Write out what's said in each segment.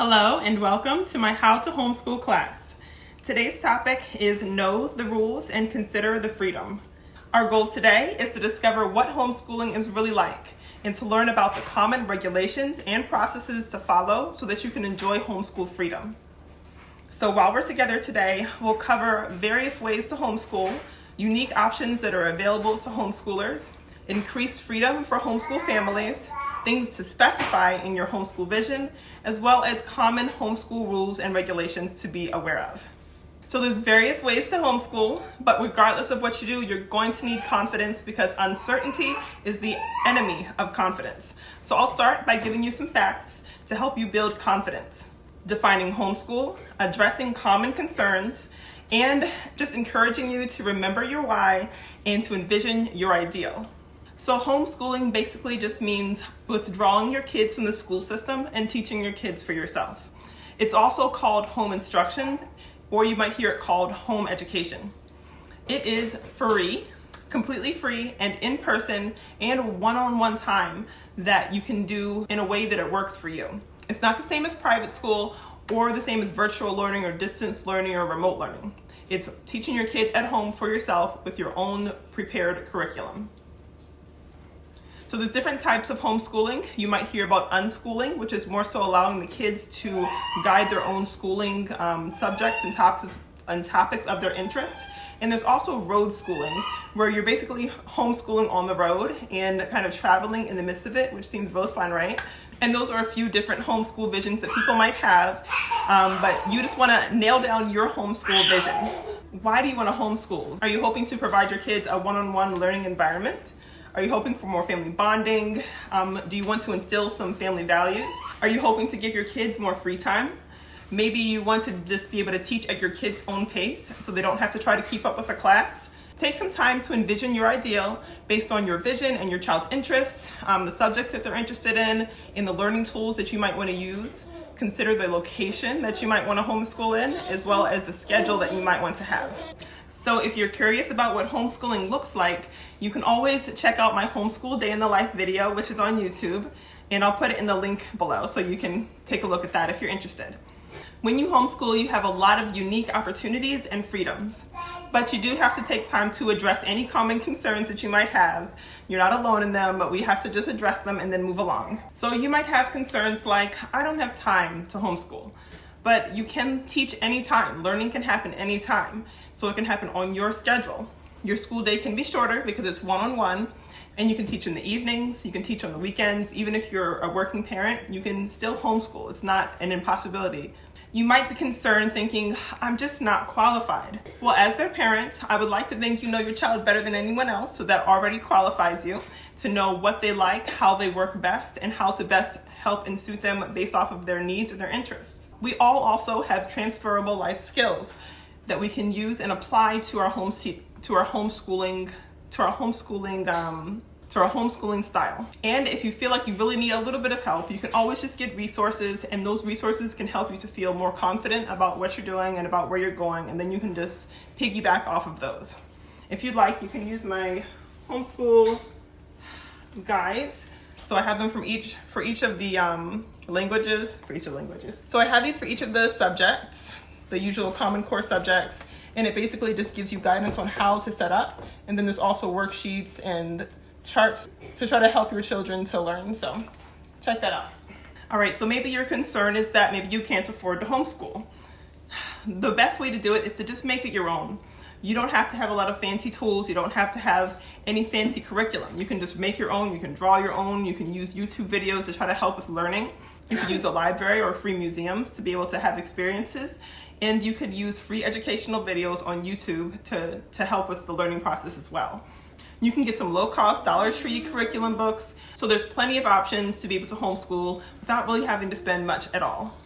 Hello and welcome to my How to Homeschool class. Today's topic is Know the Rules and Consider the Freedom. Our goal today is to discover what homeschooling is really like and to learn about the common regulations and processes to follow so that you can enjoy homeschool freedom. So while we're together today, we'll cover various ways to homeschool, unique options that are available to homeschoolers, increased freedom for homeschool families, things to specify in your homeschool vision, as well as common homeschool rules and regulations to be aware of. So there's various ways to homeschool, but regardless of what you do, you're going to need confidence because uncertainty is the enemy of confidence. So I'll start by giving you some facts to help you build confidence. Defining homeschool, addressing common concerns, and just encouraging you to remember your why and to envision your ideal. So homeschooling basically just means withdrawing your kids from the school system and teaching your kids for yourself. It's also called home instruction, or you might hear it called home education. It is free, completely free, and in person and one-on-one time that you can do in a way that it works for you. It's not the same as private school or the same as virtual learning or distance learning or remote learning. It's teaching your kids at home for yourself with your own prepared curriculum. So there's different types of homeschooling. You might hear about unschooling, which is more so allowing the kids to guide their own schooling subjects and topics of their interest. And there's also road schooling, where you're basically homeschooling on the road and kind of traveling in the midst of it, which seems really fun, right? And those are a few different homeschool visions that people might have, but you just want to nail down your homeschool vision. Why do you want to homeschool? Are you hoping to provide your kids a one-on-one learning environment? Are you hoping for more family bonding? Do you want to instill some family values? Are you hoping to give your kids more free time? Maybe you want to just be able to teach at your kids' own pace so they don't have to try to keep up with a class. Take some time to envision your ideal based on your vision and your child's interests, the subjects that they're interested in the learning tools that you might want to use. Consider the location that you might want to homeschool in, as well as the schedule that you might want to have. So if you're curious about what homeschooling looks like, you can always check out my homeschool day in the life video, which is on YouTube, and I'll put it in the link below so you can take a look at that if you're interested. When you homeschool, you have a lot of unique opportunities and freedoms, but you do have to take time to address any common concerns that you might have. You're not alone in them, but we have to just address them and then move along. So you might have concerns like, I don't have time to homeschool. But you can teach anytime. Learning can happen anytime. So it can happen on your schedule. Your school day can be shorter because it's one-on-one, and you can teach in the evenings, you can teach on the weekends. Even if you're a working parent, you can still homeschool. It's not an impossibility. You might be concerned thinking, I'm just not qualified. Well, as their parent, I would like to think you know your child better than anyone else, so that already qualifies you to know what they like, how they work best, and how to best help and suit them based off of their needs and their interests. We all also have transferable life skills that we can use and apply to our homeschooling style. And if you feel like you really need a little bit of help, you can always just get resources, and those resources can help you to feel more confident about what you're doing and about where you're going, and then you can just piggyback off of those. If you'd like, you can use my homeschool guides. So I have them for each of the languages. So I have these for each of the subjects, the usual common core subjects, and it basically just gives you guidance on how to set up. And then there's also worksheets and charts to try to help your children to learn. So check that out. All right, so maybe your concern is that maybe you can't afford to homeschool. The best way to do it is to just make it your own. You don't have to have a lot of fancy tools. You don't have to have any fancy curriculum. You can just make your own. You can draw your own. You can use YouTube videos to try to help with learning. You can use a library or free museums to be able to have experiences. And you could use free educational videos on YouTube to help with the learning process as well. You can get some low-cost Dollar Tree curriculum books. So there's plenty of options to be able to homeschool without really having to spend much at all.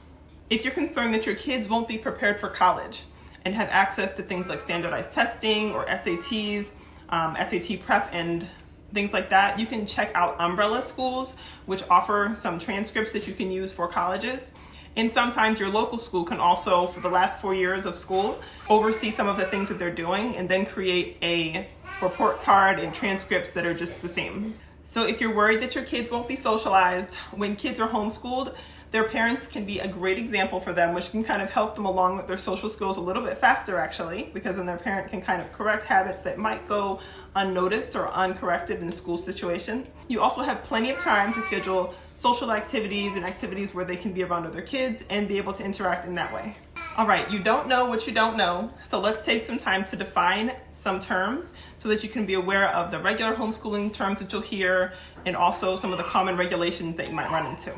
If you're concerned that your kids won't be prepared for college and have access to things like standardized testing or SATs, SAT prep and things like that, you can check out umbrella schools, which offer some transcripts that you can use for colleges. And sometimes your local school can also, for the last 4 years of school, oversee some of the things that they're doing and then create a report card and transcripts that are just the same. So if you're worried that your kids won't be socialized, when kids are homeschooled, their parents can be a great example for them, which can kind of help them along with their social skills a little bit faster actually, because then their parent can kind of correct habits that might go unnoticed or uncorrected in a school situation. You also have plenty of time to schedule social activities and activities where they can be around other kids and be able to interact in that way. All right, you don't know what you don't know, so let's take some time to define some terms so that you can be aware of the regular homeschooling terms that you'll hear and also some of the common regulations that you might run into.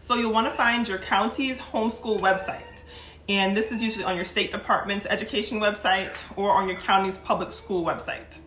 So you'll want to find your county's homeschool website, and this is usually on your state department's education website or on your county's public school website.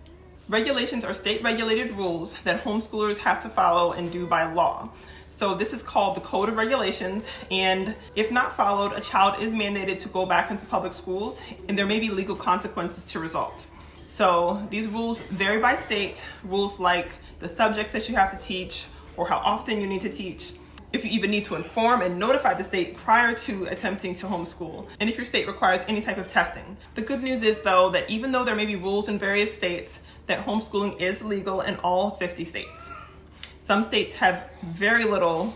Regulations are state-regulated rules that homeschoolers have to follow and do by law. So this is called the Code of Regulations, and if not followed, a child is mandated to go back into public schools, and there may be legal consequences to result. So these rules vary by state, rules like the subjects that you have to teach or how often you need to teach, if you even need to inform and notify the state prior to attempting to homeschool, and if your state requires any type of testing. The good news is though that even though there may be rules in various states, that homeschooling is legal in all 50 states. Some states have very little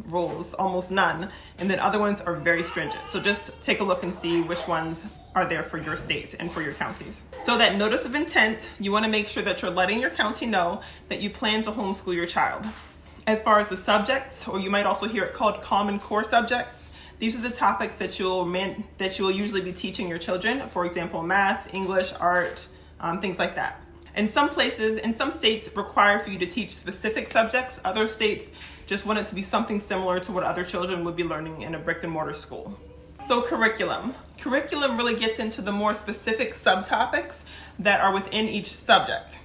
rules, almost none, and then other ones are very stringent. So just take a look and see which ones are there for your state and for your counties. So that notice of intent, you want to make sure that you're letting your county know that you plan to homeschool your child. As far as the subjects, or you might also hear it called Common Core subjects, these are the topics that you'll usually be teaching your children. For example, math, English, art, things like that. In some places, in some states require for you to teach specific subjects. Other states just want it to be something similar to what other children would be learning in a brick and mortar school. So curriculum. Curriculum really gets into the more specific subtopics that are within each subject.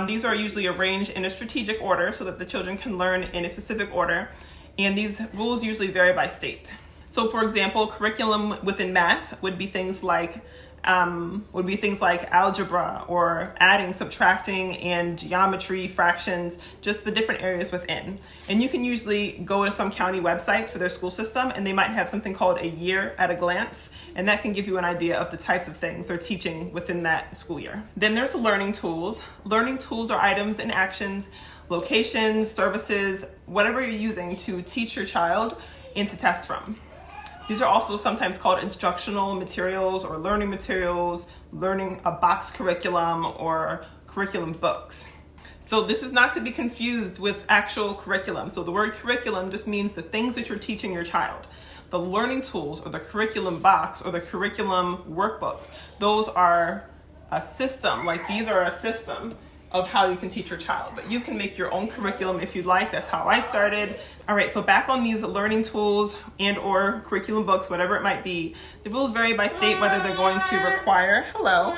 These are usually arranged in a strategic order so that the children can learn in a specific order, and these rules usually vary by state. So for example, curriculum within math would be things like algebra or adding, subtracting, and geometry, fractions, just the different areas within. And you can usually go to some county websites for their school system, and they might have something called a year at a glance, and that can give you an idea of the types of things they're teaching within that school year. Then there's learning tools. Learning tools are items and actions, locations, services, whatever you're using to teach your child and to test from. These are also sometimes called instructional materials or learning materials, learning a box curriculum, or curriculum books. So this is not to be confused with actual curriculum. So the word curriculum just means the things that you're teaching your child. The learning tools or the curriculum box or the curriculum workbooks, those are a system, like these are a system of how you can teach your child. But you can make your own curriculum if you'd like. That's how I started. All right, so back on these learning tools and or curriculum books, whatever it might be, the rules vary by state whether they're going to require, hello.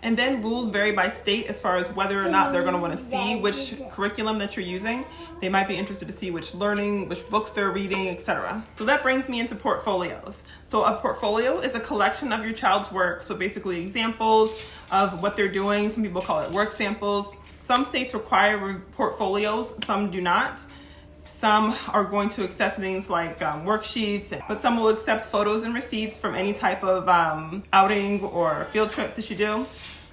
And then rules vary by state as far as whether or not they're going to want to see which curriculum that you're using. They might be interested to see which books they're reading, etc. So that brings me into portfolios. So a portfolio is a collection of your child's work. So basically examples of what they're doing. Some people call it work samples. Some states require portfolios, some do not. Some are going to accept things like worksheets, but some will accept photos and receipts from any type of outing or field trips that you do,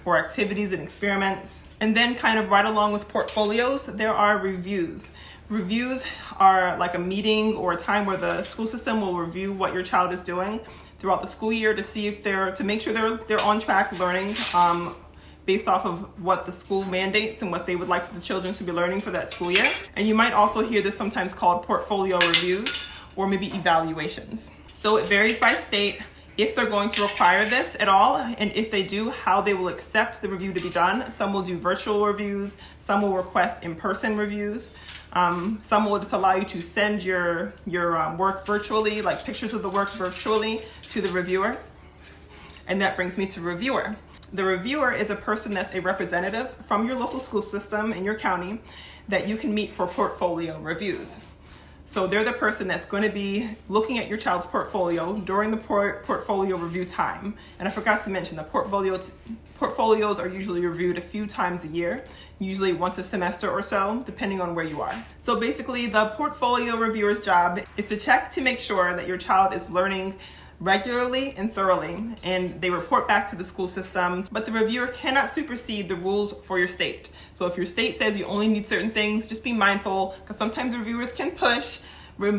or activities and experiments. And then kind of right along with portfolios, there are reviews. Reviews are like a meeting or a time where the school system will review what your child is doing throughout the school year to see if to make sure they're on track learning based off of what the school mandates and what they would like the children to be learning for that school year. And you might also hear this sometimes called portfolio reviews or maybe evaluations. So it varies by state if they're going to require this at all, and if they do, how they will accept the review to be done. Some will do virtual reviews, some will request in-person reviews. Some will just allow you to send your work virtually, like pictures of the work virtually, to the reviewer. And that brings me to reviewer. The reviewer is a person that's a representative from your local school system in your county that you can meet for portfolio reviews. So they're the person that's going to be looking at your child's portfolio during the portfolio review time. And I forgot to mention the portfolios are usually reviewed a few times a year, usually once a semester or so, depending on where you are. So basically the portfolio reviewer's job is to check to make sure that your child is learning regularly and thoroughly, and they report back to the school system, but the reviewer cannot supersede the rules for your state. So if your state says you only need certain things, just be mindful, because sometimes reviewers can push.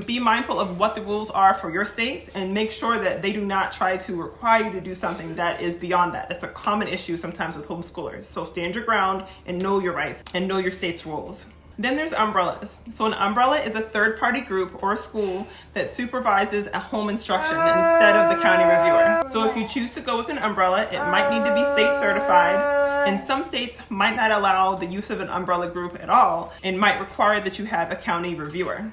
Be mindful of what the rules are for your state and make sure that they do not try to require you to do something that is beyond that. That's a common issue sometimes with homeschoolers. So stand your ground and know your rights and know your state's rules. Then there's umbrellas. So an umbrella is a third-party group or a school that supervises a home instruction instead of the county reviewer. So if you choose to go with an umbrella, it might need to be state certified, and some states might not allow the use of an umbrella group at all and might require that you have a county reviewer.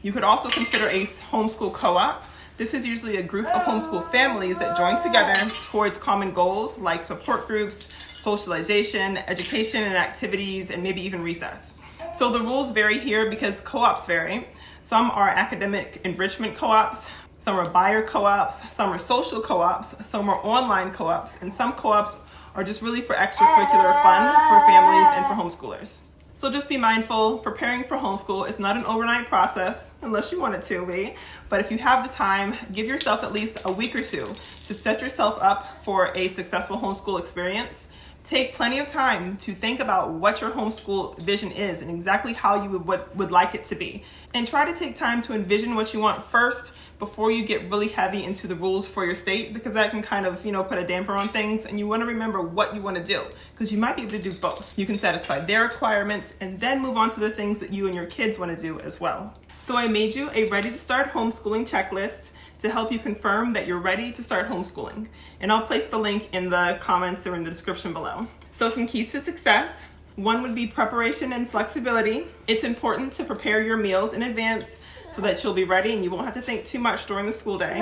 You could also consider a homeschool co-op. This is usually a group of homeschool families that join together towards common goals like support groups, socialization, education and activities, and maybe even recess. So the rules vary here because co-ops vary. Some are academic enrichment co-ops, some are buyer co-ops, some are social co-ops, some are online co-ops, and some co-ops are just really for extracurricular fun for families and for homeschoolers. So just be mindful, preparing for homeschool is not an overnight process, unless you want it to be. But if you have the time, give yourself at least a week or two to set yourself up for a successful homeschool experience. Take plenty of time to think about what your homeschool vision is and exactly how you would like it to be. And try to take time to envision what you want first before you get really heavy into the rules for your state, because that can kind of, put a damper on things, and you want to remember what you want to do, because you might be able to do both. You can satisfy their requirements and then move on to the things that you and your kids want to do as well. So I made you a ready to start homeschooling checklist to help you confirm that you're ready to start homeschooling. And I'll place the link in the comments or in the description below. So some keys to success. One would be preparation and flexibility. It's important to prepare your meals in advance so that you'll be ready and you won't have to think too much during the school day.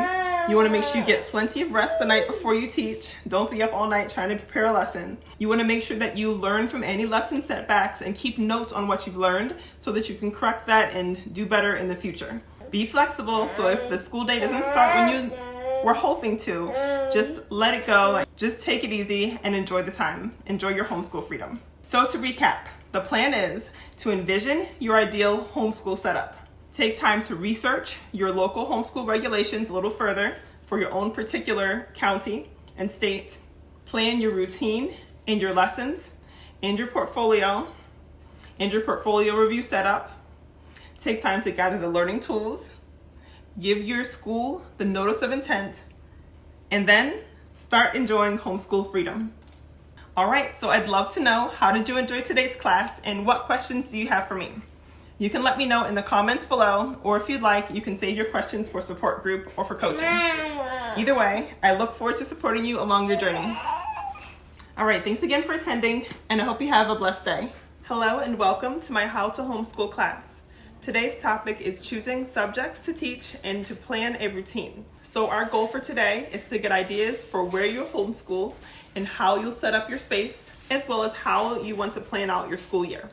You want to make sure you get plenty of rest the night before you teach. Don't be up all night trying to prepare a lesson. You want to make sure that you learn from any lesson setbacks and keep notes on what you've learned so that you can correct that and do better in the future. Be flexible, so if the school day doesn't start when you were hoping to, just let it go. Just take it easy and enjoy the time. Enjoy your homeschool freedom. So to recap, the plan is to envision your ideal homeschool setup. Take time to research your local homeschool regulations a little further for your own particular county and state. Plan your routine and your lessons and your portfolio review setup. Take time to gather the learning tools. Give your school the notice of intent, and then start enjoying homeschool freedom. All right, so I'd love to know, how did you enjoy today's class and what questions do you have for me? You can let me know in the comments below, or if you'd like, you can save your questions for support group or for coaching. Either way, I look forward to supporting you along your journey. All right, thanks again for attending, and I hope you have a blessed day. Hello and welcome to my How to Homeschool class. Today's topic is choosing subjects to teach and to plan a routine. So our goal for today is to get ideas for where you'll homeschool and how you'll set up your space, as well as how you want to plan out your school year.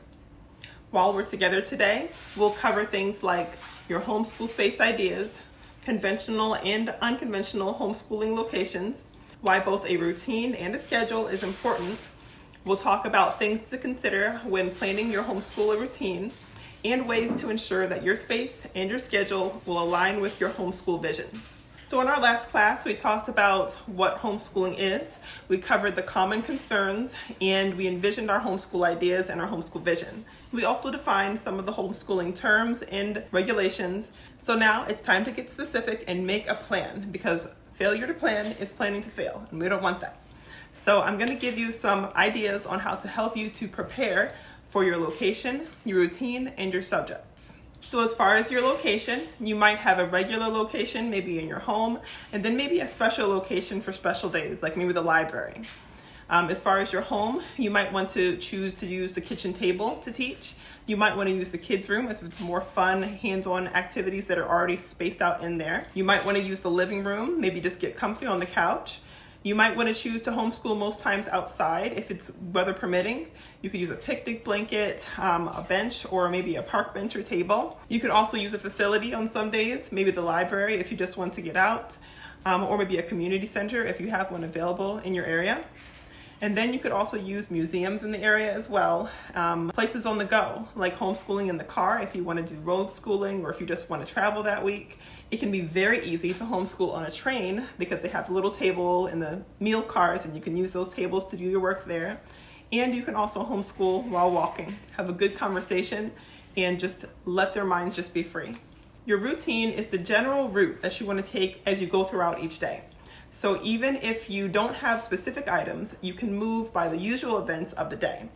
While we're together today, we'll cover things like your homeschool space ideas, conventional and unconventional homeschooling locations, why both a routine and a schedule is important. We'll talk about things to consider when planning your homeschool routine, and ways to ensure that your space and your schedule will align with your homeschool vision. So in our last class, we talked about what homeschooling is. We covered the common concerns, and we envisioned our homeschool ideas and our homeschool vision. We also defined some of the homeschooling terms and regulations. So now it's time to get specific and make a plan, because failure to plan is planning to fail, and we don't want that. So I'm going to give you some ideas on how to help you to prepare for your location, your routine, and your subjects. So as far as your location, you might have a regular location, maybe in your home, and then maybe a special location for special days, like maybe the library. As far as your home, you might want to choose to use the kitchen table to teach. You might want to use the kids' room if it's more fun, hands-on activities that are already spaced out in there. You might want to use the living room, maybe just get comfy on the couch. You might want to choose to homeschool most times outside if it's weather permitting. You could use a picnic blanket, a bench, or maybe a park bench or table. You could also use a facility on some days, maybe the library if you just want to get out, or maybe a community center if you have one available in your area. And then you could also use museums in the area as well, places on the go, like homeschooling in the car if you want to do road schooling or if you just want to travel that week. It can be very easy to homeschool on a train because they have a little table in the meal cars and you can use those tables to do your work there. And you can also homeschool while walking, have a good conversation, and just let their minds just be free. Your routine is the general route that you want to take as you go throughout each day. So even if you don't have specific items, you can move by the usual events of the day.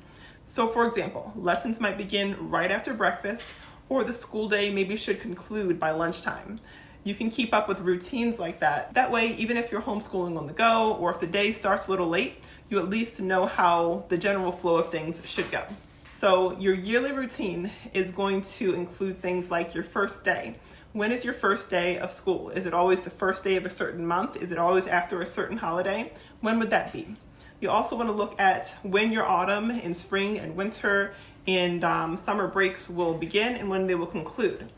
So for example, lessons might begin right after breakfast, or the school day maybe should conclude by lunchtime. You can keep up with routines like that. That way, even if you're homeschooling on the go, or if the day starts a little late, you at least know how the general flow of things should go. So your yearly routine is going to include things like your first day. When is your first day of school? Is it always the first day of a certain month? Is it always after a certain holiday? When would that be? You also want to look at when your autumn and spring and winter and summer breaks will begin and when they will conclude.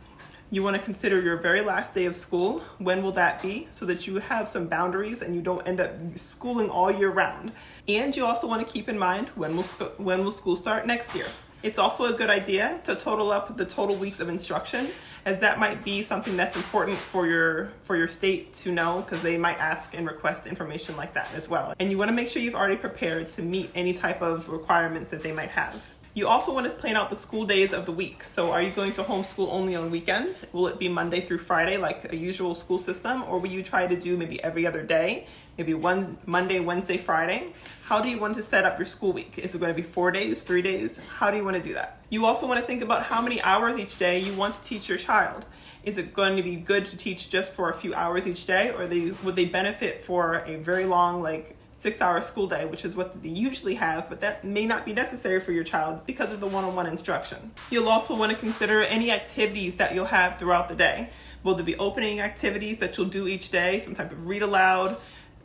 You want to consider your very last day of school. When will that be? So that you have some boundaries and you don't end up schooling all year round. And you also want to keep in mind when will school start next year. It's also a good idea to total up the total weeks of instruction, as that might be something that's important for your state to know, because they might ask and request information like that as well. And you want to make sure you've already prepared to meet any type of requirements that they might have. You also want to plan out the school days of the week. So are you going to homeschool only on weekends? Will it be Monday through Friday like a usual school system? Or will you try to do maybe every other day? Maybe one Monday, Wednesday, Friday? How do you want to set up your school week? Is it going to be 4 days, 3 days? How do you want to do that? You also want to think about how many hours each day you want to teach your child. Is it going to be good to teach just for a few hours each day? Or would they benefit for a very long, 6-hour school day, which is what they usually have, but that may not be necessary for your child because of the one-on-one instruction. You'll also want to consider any activities that you'll have throughout the day. Will there be opening activities that you'll do each day, some type of read aloud,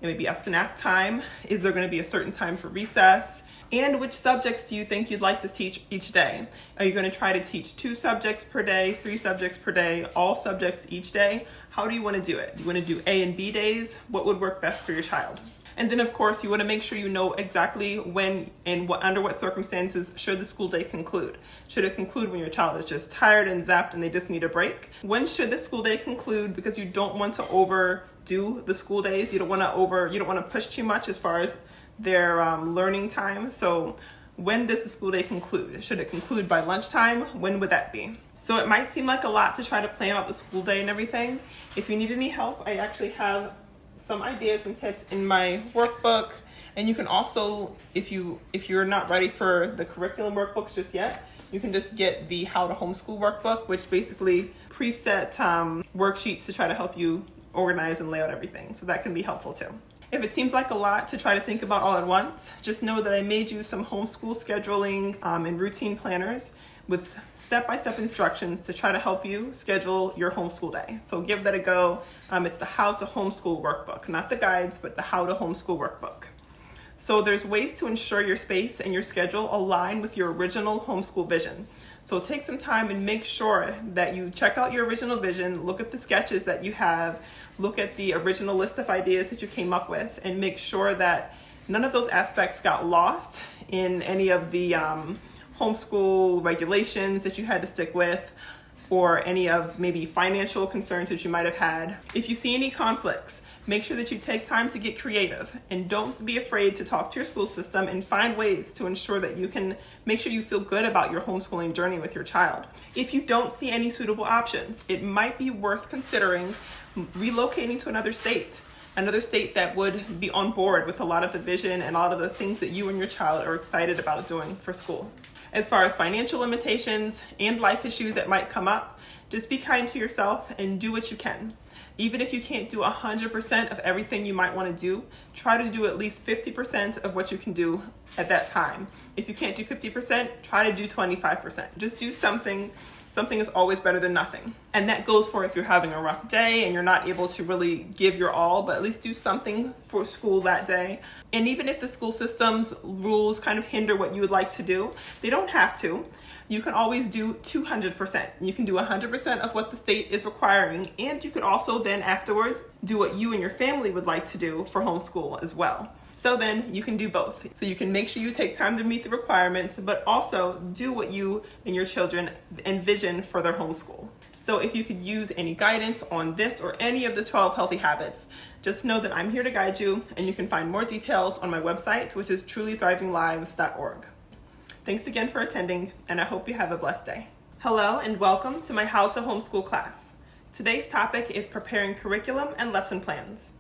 maybe a snack time? Is there going to be a certain time for recess? And which subjects do you think you'd like to teach each day? Are you going to try to teach 2 subjects per day, 3 subjects per day, all subjects each day? How do you want to do it? Do you want to do A and B days? What would work best for your child? And then of course you want to make sure you know exactly when and under what circumstances should the school day conclude. Should it conclude when your child is just tired and zapped and they just need a break? When should the school day conclude? Because you don't want to overdo the school days. You don't want to push too much as far as their learning time. So when does the school day conclude? Should it conclude by lunchtime? When would that be? So it might seem like a lot to try to plan out the school day and everything. If you need any help, I actually have some ideas and tips in my workbook. And you can also, if you're not ready for the curriculum workbooks just yet, you can just get the How to Homeschool workbook, which basically preset worksheets to try to help you organize and lay out everything. So that can be helpful too. If it seems like a lot to try to think about all at once, just know that I made you some homeschool scheduling and routine planners with step-by-step instructions to try to help you schedule your homeschool day. So give that a go. It's the How to Homeschool workbook, not the guides, but the How to Homeschool workbook. So there's ways to ensure your space and your schedule align with your original homeschool vision. So take some time and make sure that you check out your original vision, look at the sketches that you have, look at the original list of ideas that you came up with, and make sure that none of those aspects got lost in any of the homeschool regulations that you had to stick with, or any of maybe financial concerns that you might have had. If you see any conflicts, make sure that you take time to get creative, and don't be afraid to talk to your school system and find ways to ensure that you can make sure you feel good about your homeschooling journey with your child. If you don't see any suitable options, it might be worth considering relocating to another state that would be on board with a lot of the vision and a lot of the things that you and your child are excited about doing for school. As far as financial limitations and life issues that might come up, just be kind to yourself and do what you can. Even if you can't do 100% of everything you might want to do, try to do at least 50% of what you can do at that time. If you can't do 50%, try to do 25%. Just do something. Something is always better than nothing. And that goes for if you're having a rough day and you're not able to really give your all, but at least do something for school that day. And even if the school system's rules kind of hinder what you would like to do, they don't have to. You can always do 200%. You can do 100% of what the state is requiring, and you could also then afterwards do what you and your family would like to do for homeschool as well. So then you can do both. So you can make sure you take time to meet the requirements, but also do what you and your children envision for their homeschool. So if you could use any guidance on this or any of the 12 healthy habits, just know that I'm here to guide you, and you can find more details on my website, which is trulythrivinglives.org. Thanks again for attending, and I hope you have a blessed day. Hello and welcome to my How to Homeschool class. Today's topic is preparing curriculum and lesson plans.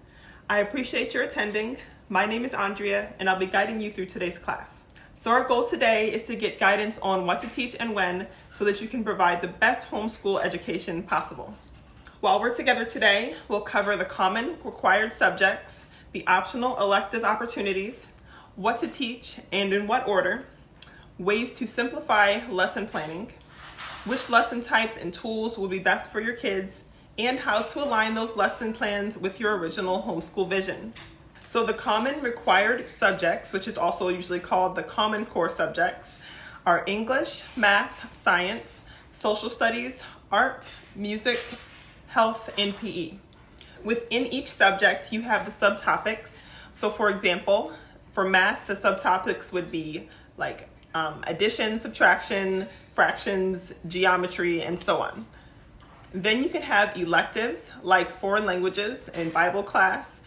I appreciate your attending. My name is Andrea, and I'll be guiding you through today's class. So our goal today is to get guidance on what to teach and when, so that you can provide the best homeschool education possible. While we're together today, we'll cover the common required subjects, the optional elective opportunities, what to teach and in what order, ways to simplify lesson planning, which lesson types and tools will be best for your kids, and how to align those lesson plans with your original homeschool vision. So the common required subjects, which is also usually called the Common Core subjects, are English, math, science, social studies, art, music, health, and PE. Within each subject, you have the subtopics. So for example, for math, the subtopics would be like addition, subtraction, fractions, geometry, and so on. Then you can have electives like foreign languages and Bible class,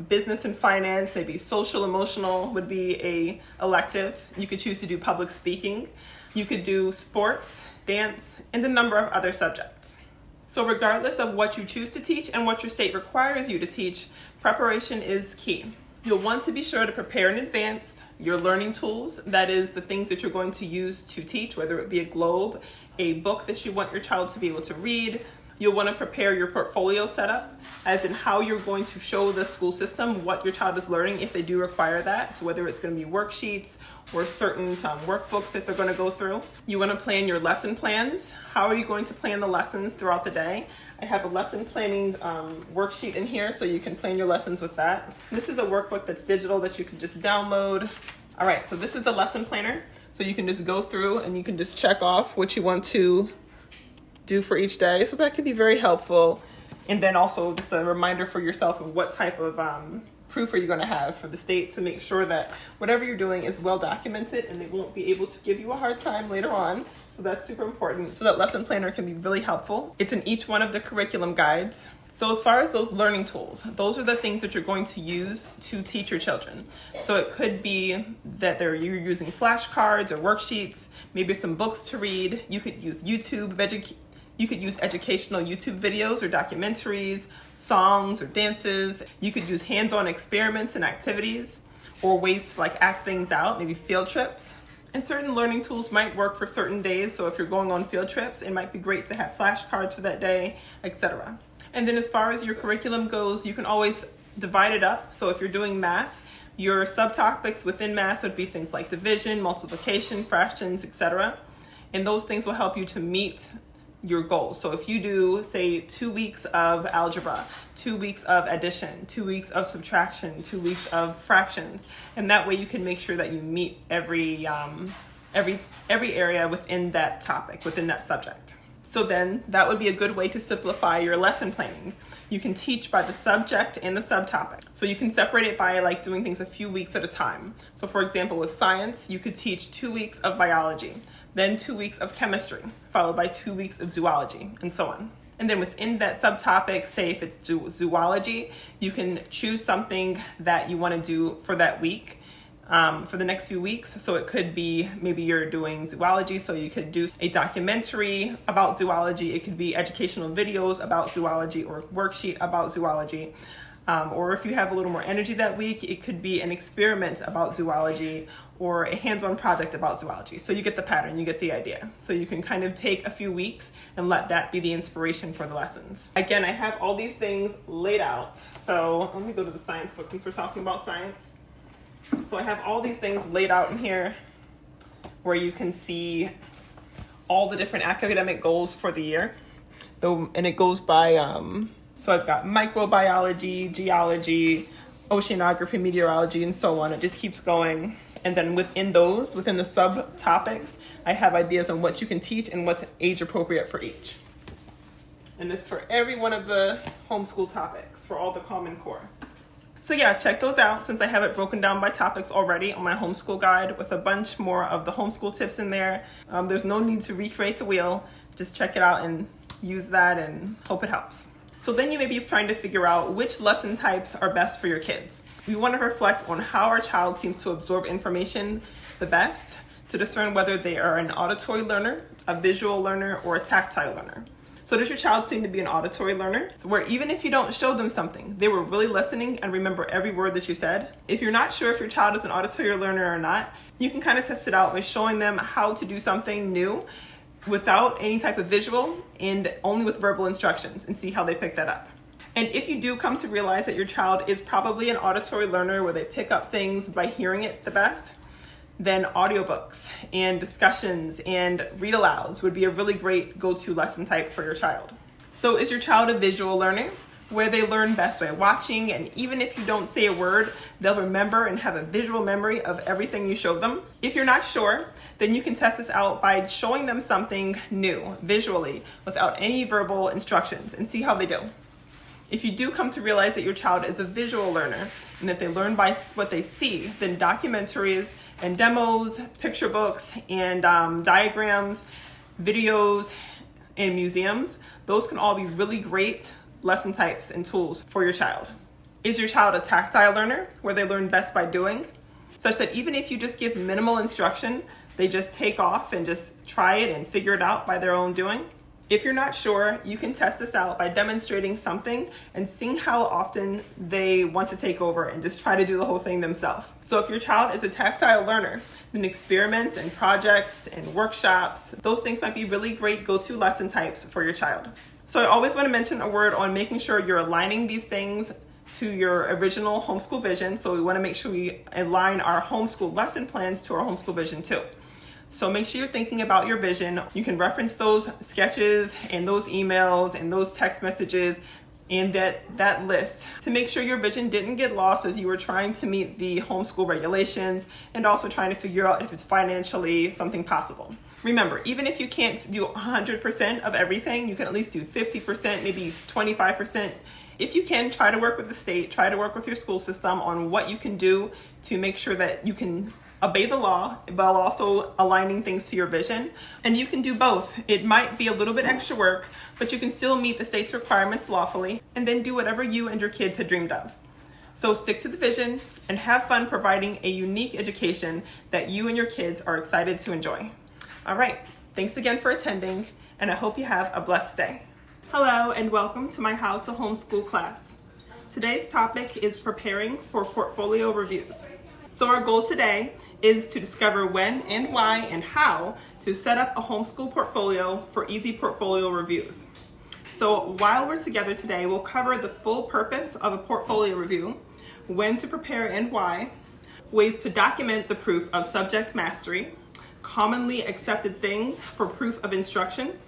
business and finance, maybe social emotional would be a elective. You could choose to do public speaking. You could do sports, dance, and a number of other subjects. So regardless of what you choose to teach and what your state requires you to teach, preparation is key. You'll want to be sure to prepare in advance your learning tools, that is the things that you're going to use to teach, whether it be a globe, a book that you want your child to be able to read. You'll want to prepare your portfolio setup, as in how you're going to show the school system what your child is learning if they do require that. So whether it's going to be worksheets or certain workbooks that they're going to go through. You want to plan your lesson plans. How are you going to plan the lessons throughout the day? I have a lesson planning worksheet in here, so you can plan your lessons with that. This is a workbook that's digital that you can just download. All right, so this is the lesson planner. So you can just go through and you can just check off what you want to do for each day. So that can be very helpful. And then also just a reminder for yourself of what type of proof are you going to have for the state to make sure that whatever you're doing is well documented and they won't be able to give you a hard time later on. So that's super important. So that lesson planner can be really helpful. It's in each one of the curriculum guides. So as far as those learning tools, those are the things that you're going to use to teach your children. So it could be that you're using flashcards or worksheets, maybe some books to read. You could use You could use educational YouTube videos or documentaries, songs or dances. You could use hands-on experiments and activities, or ways to act things out, maybe field trips. And certain learning tools might work for certain days. So if you're going on field trips, it might be great to have flashcards for that day, etc. And then as far as your curriculum goes, you can always divide it up. So if you're doing math, your subtopics within math would be things like division, multiplication, fractions, etc. And those things will help you to meet your goals. So if you do, say, 2 weeks of algebra, 2 weeks of addition, 2 weeks of subtraction, 2 weeks of fractions, and that way you can make sure that you meet every area within that topic, within that subject. So then that would be a good way to simplify your lesson planning. You can teach by the subject and the subtopic. So you can separate it by doing things a few weeks at a time. So for example, with science, you could teach 2 weeks of biology, then 2 weeks of chemistry, followed by 2 weeks of zoology, and so on. And then within that subtopic, say if it's zoology, you can choose something that you want to do for that week, for the next few weeks. So it could be, maybe you're doing zoology, so you could do a documentary about zoology. It could be educational videos about zoology or a worksheet about zoology. Or if you have a little more energy that week, it could be an experiment about zoology or a hands-on project about zoology. So you get the pattern, you get the idea. So you can kind of take a few weeks and let that be the inspiration for the lessons. Again, I have all these things laid out. So let me go to the science book since we're talking about science. So I have all these things laid out in here where you can see all the different academic goals for the year. And it goes by, so I've got microbiology, geology, oceanography, meteorology, and so on. It just keeps going. And then within the subtopics, I have ideas on what you can teach and what's age appropriate for each. And it's for every one of the homeschool topics, for all the Common Core. So yeah, check those out since I have it broken down by topics already on my homeschool guide with a bunch more of the homeschool tips in there. There's no need to recreate the wheel. Just check it out and use that and hope it helps. So then you may be trying to figure out which lesson types are best for your kids. We want to reflect on how our child seems to absorb information the best to discern whether they are an auditory learner, a visual learner, or a tactile learner. So does your child seem to be an auditory learner? So where even if you don't show them something, they were really listening and remember every word that you said? If you're not sure if your child is an auditory learner or not, you can kind of test it out by showing them how to do something new without any type of visual and only with verbal instructions and see how they pick that up. And if you do come to realize that your child is probably an auditory learner where they pick up things by hearing it the best, then audiobooks and discussions and read alouds would be a really great go-to lesson type for your child. So is your child a visual learner where they learn best by watching, and even if you don't say a word, they'll remember and have a visual memory of everything you showed them? If you're not sure, then you can test this out by showing them something new visually without any verbal instructions and see how they do. If you do come to realize that your child is a visual learner and that they learn by what they see, then documentaries and demos, picture books and diagrams, videos, and museums, those can all be really great lesson types and tools for your child. Is your child a tactile learner where they learn best by doing, such that even if you just give minimal instruction, they just take off and just try it and figure it out by their own doing? If you're not sure, you can test this out by demonstrating something and seeing how often they want to take over and just try to do the whole thing themselves. So if your child is a tactile learner, then experiments and projects and workshops, those things might be really great go-to lesson types for your child. So I always want to mention a word on making sure you're aligning these things to your original homeschool vision. So we want to make sure we align our homeschool lesson plans to our homeschool vision too. So make sure you're thinking about your vision. You can reference those sketches and those emails and those text messages and that list to make sure your vision didn't get lost as you were trying to meet the homeschool regulations and also trying to figure out if it's financially something possible. Remember, even if you can't do 100% of everything, you can at least do 50%, maybe 25%. If you can, try to work with the state, try to work with your school system on what you can do to make sure that you can obey the law while also aligning things to your vision. And you can do both. It might be a little bit extra work, but you can still meet the state's requirements lawfully and then do whatever you and your kids had dreamed of. So stick to the vision and have fun providing a unique education that you and your kids are excited to enjoy. All right, thanks again for attending, and I hope you have a blessed day. Hello, and welcome to my How to Homeschool class. Today's topic is preparing for portfolio reviews. So our goal today is to discover when and why and how to set up a homeschool portfolio for easy portfolio reviews. So while we're together today, we'll cover the full purpose of a portfolio review, when to prepare and why, ways to document the proof of subject mastery, commonly accepted things for proof of instruction,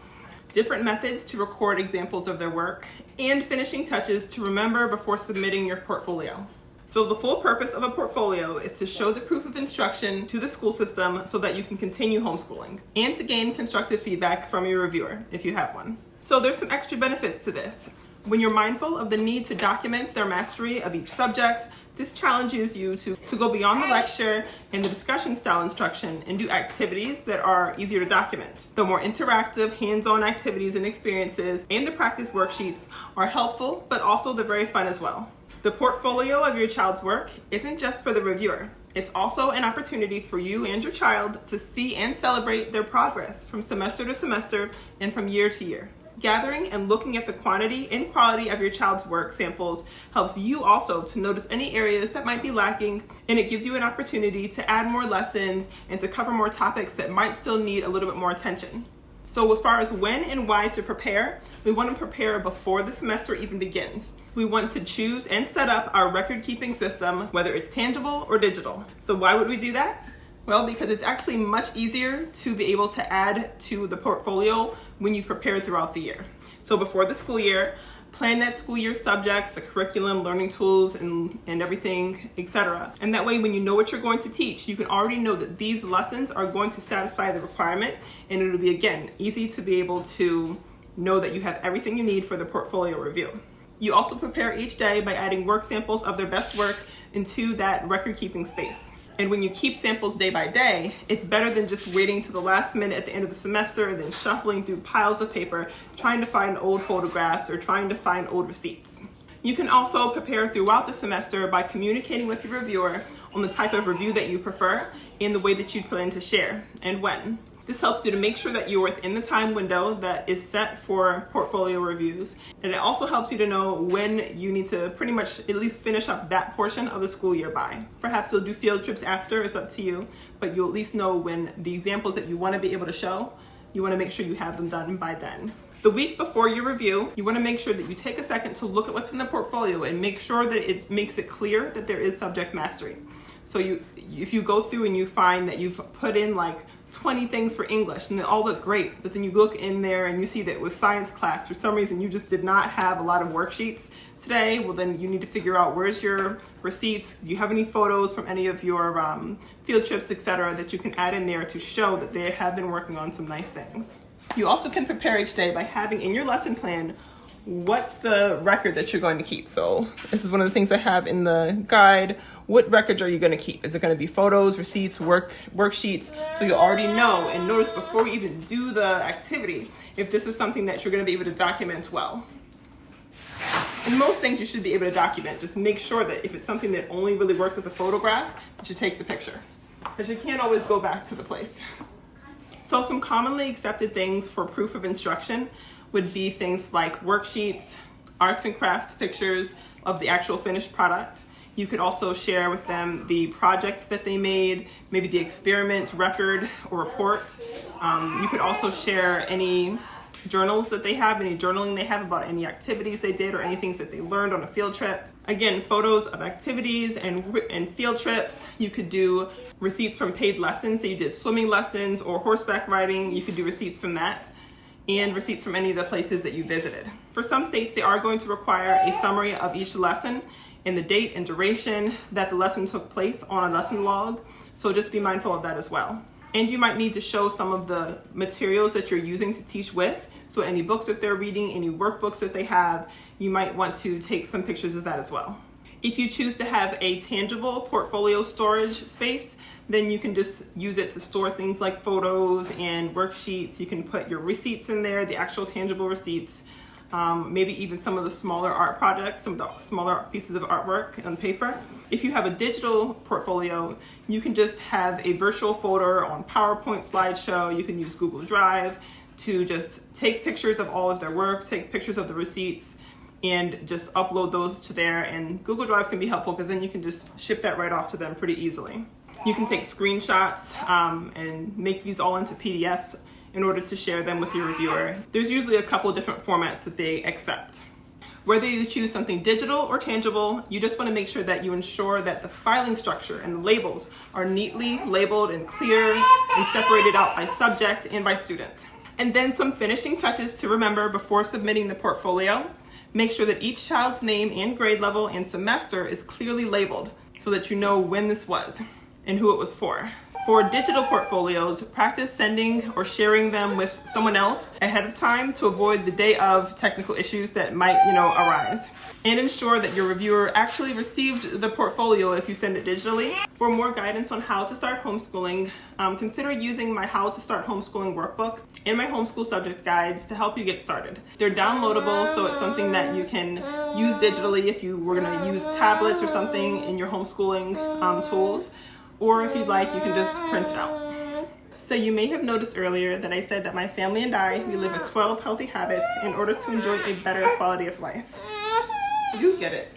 different methods to record examples of their work, and finishing touches to remember before submitting your portfolio. So the full purpose of a portfolio is to show the proof of instruction to the school system so that you can continue homeschooling and to gain constructive feedback from your reviewer if you have one. So there's some extra benefits to this. When you're mindful of the need to document their mastery of each subject, this challenges you to go beyond the lecture and the discussion style instruction and do activities that are easier to document. The more interactive, hands-on activities and experiences and the practice worksheets are helpful, but also they're very fun as well. The portfolio of your child's work isn't just for the reviewer. It's also an opportunity for you and your child to see and celebrate their progress from semester to semester and from year to year. Gathering and looking at the quantity and quality of your child's work samples helps you also to notice any areas that might be lacking, and it gives you an opportunity to add more lessons and to cover more topics that might still need a little bit more attention. So as far as when and why to prepare, we want to prepare before the semester even begins. We want to choose and set up our record-keeping system, whether it's tangible or digital. So why would we do that? Well, because it's actually much easier to be able to add to the portfolio when you've prepared throughout the year. So before the school year, plan that school year subjects, the curriculum, learning tools, and everything, etc. And that way, when you know what you're going to teach, you can already know that these lessons are going to satisfy the requirement, and it'll be, again, easy to be able to know that you have everything you need for the portfolio review. You also prepare each day by adding work samples of their best work into that record-keeping space. And when you keep samples day by day, it's better than just waiting to the last minute at the end of the semester and then shuffling through piles of paper, trying to find old photographs or trying to find old receipts. You can also prepare throughout the semester by communicating with your reviewer on the type of review that you prefer and the way that you plan to share and when. This helps you to make sure that you're within the time window that is set for portfolio reviews. And it also helps you to know when you need to pretty much at least finish up that portion of the school year by. Perhaps you'll do field trips after, it's up to you, but you'll at least know when the examples that you want to be able to show, you want to make sure you have them done by then. The week before your review, you want to make sure that you take a second to look at what's in the portfolio and make sure that it makes it clear that there is subject mastery. So if you go through and you find that you've put in like 20 things for English and they all look great, but then you look in there and you see that with science class, for some reason you just did not have a lot of worksheets today, well then you need to figure out where's your receipts, do you have any photos from any of your field trips, etc., that you can add in there to show that they have been working on some nice things. You also can prepare each day by having in your lesson plan what's the record that you're going to keep. So this is one of the things I have in the guide. What records are you going to keep? Is it going to be photos, receipts, worksheets? So you already know and notice before we even do the activity if this is something that you're going to be able to document well. And most things you should be able to document. Just make sure that if it's something that only really works with a photograph, that you take the picture, because you can't always go back to the place. So some commonly accepted things for proof of instruction would be things like worksheets, arts and crafts pictures of the actual finished product. You could also share with them the projects that they made, maybe the experiment record or report. You could also share any journals that they have, any journaling they have about any activities they did or any things that they learned on a field trip. Again, photos of activities and field trips. You could do receipts from paid lessons. So you did swimming lessons or horseback riding. You could do receipts from that, and receipts from any of the places that you visited. For some states, they are going to require a summary of each lesson and the date and duration that the lesson took place on a lesson log. So just be mindful of that as well. And you might need to show some of the materials that you're using to teach with. So any books that they're reading, any workbooks that they have, you might want to take some pictures of that as well. If you choose to have a tangible portfolio storage space, then you can just use it to store things like photos and worksheets. You can put your receipts in there, the actual tangible receipts, maybe even some of the smaller art projects, some of the smaller pieces of artwork on paper. If you have a digital portfolio, you can just have a virtual folder on PowerPoint slideshow. You can use Google Drive to just take pictures of all of their work, take pictures of the receipts, and just upload those to there. And Google Drive can be helpful because then you can just ship that right off to them pretty easily. You can take screenshots and make these all into PDFs in order to share them with your reviewer. There's usually a couple different formats that they accept. Whether you choose something digital or tangible, you just want to make sure that you ensure that the filing structure and the labels are neatly labeled and clear and separated out by subject and by student. And then some finishing touches to remember before submitting the portfolio. Make sure that each child's name and grade level and semester is clearly labeled so that you know when this was and who it was for. For digital portfolios, practice sending or sharing them with someone else ahead of time to avoid the day of technical issues that might, arise. And ensure that your reviewer actually received the portfolio if you send it digitally. For more guidance on how to start homeschooling, consider using my How to Start Homeschooling workbook and my homeschool subject guides to help you get started. They're downloadable, so it's something that you can use digitally if you were going to use tablets or something in your homeschooling tools. Or if you'd like, you can just print it out. So you may have noticed earlier that I said that my family and we live with 12 healthy habits in order to enjoy a better quality of life. You get it.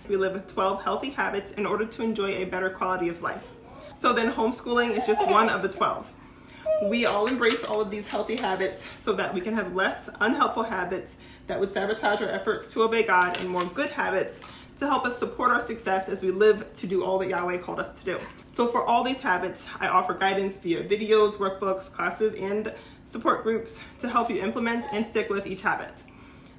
We live with 12 healthy habits in order to enjoy a better quality of life. So then homeschooling is just one of the 12. We all embrace all of these healthy habits so that we can have less unhelpful habits that would sabotage our efforts to obey God and more good habits to help us support our success as we live to do all that Yahweh called us to do. So for all these habits, I offer guidance via videos, workbooks, classes, and support groups to help you implement and stick with each habit.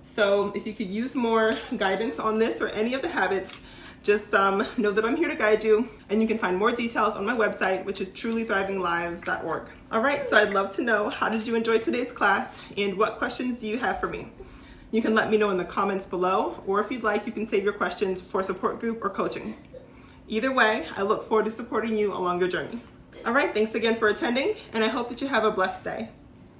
So if you could use more guidance on this or any of the habits, just know that I'm here to guide you, and you can find more details on my website, which is trulythrivinglives.org. All right, so I'd love to know, how did you enjoy today's class, and what questions do you have for me? You can let me know in the comments below, or if you'd like, you can save your questions for support group or coaching. Either way, I look forward to supporting you along your journey. All right, thanks again for attending, and I hope that you have a blessed day.